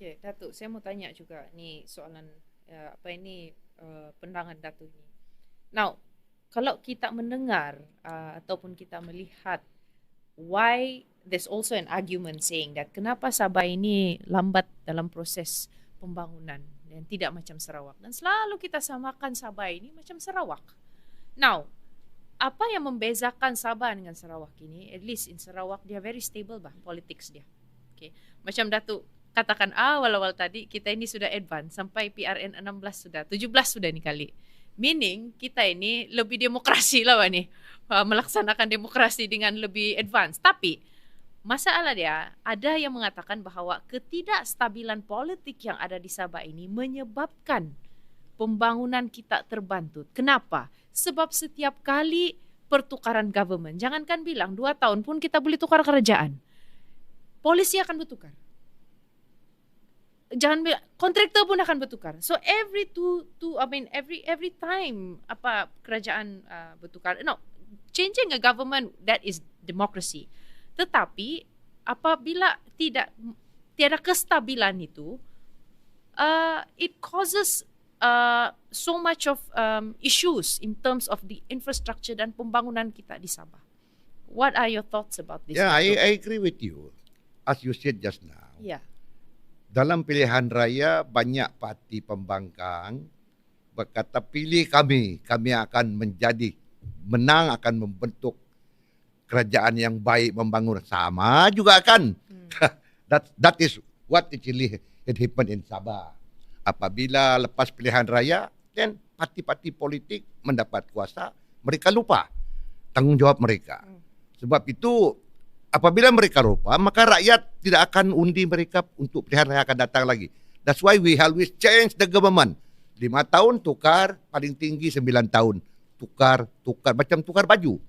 Okay, Datuk, saya mau tanya juga ni soalan pandangan Datuk ni. Now, kalau kita mendengar ataupun kita melihat why there's also an argument saying that kenapa Sabah ini lambat dalam proses pembangunan dan tidak macam Sarawak, dan selalu kita samakan Sabah ini macam Sarawak. Now, apa yang membezakan Sabah dengan Sarawak ini? At least in Sarawak dia very stable politics dia. Okay. Macam Datuk katakan awal-awal tadi, kita ini sudah advance sampai PRN 16 sudah, 17 sudah ni kali. Meaning kita ini lebih demokrasi lah ni, melaksanakan demokrasi dengan lebih advance. Tapi masalah dia, ada yang mengatakan bahawa ketidakstabilan politik yang ada di Sabah ini menyebabkan pembangunan kita terbantut. Kenapa? Sebab setiap kali pertukaran government, jangankan bilang 2 tahun pun kita boleh tukar kerajaan, polisi akan bertukar. Jangan bilang, kontraktor pun akan bertukar. So every every time kerajaan bertukar. No, changing a government, that is democracy. Tetapi apabila tiada kestabilan itu, it causes so much of issues in terms of the infrastructure dan pembangunan kita di Sabah. What are your thoughts about this? Yeah, I agree with you. As you said just now. Yeah. Dalam pilihan raya banyak parti pembangkang berkata pilih kami akan menjadi menang, akan membentuk kerajaan yang baik, membangun. Sama juga kan. That is what actually it happened in Sabah. Apabila lepas pilihan raya, then parti-parti politik mendapat kuasa, mereka lupa tanggungjawab mereka. Sebab itu apabila mereka lupa, maka rakyat tidak akan undi mereka untuk pilihan raya akan datang lagi. That's why we always change the government. 5 tahun tukar, paling tinggi 9 tahun. Tukar, macam tukar baju.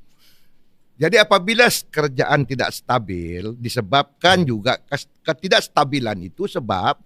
Jadi apabila kerajaan tidak stabil, disebabkan juga ketidakstabilan itu sebab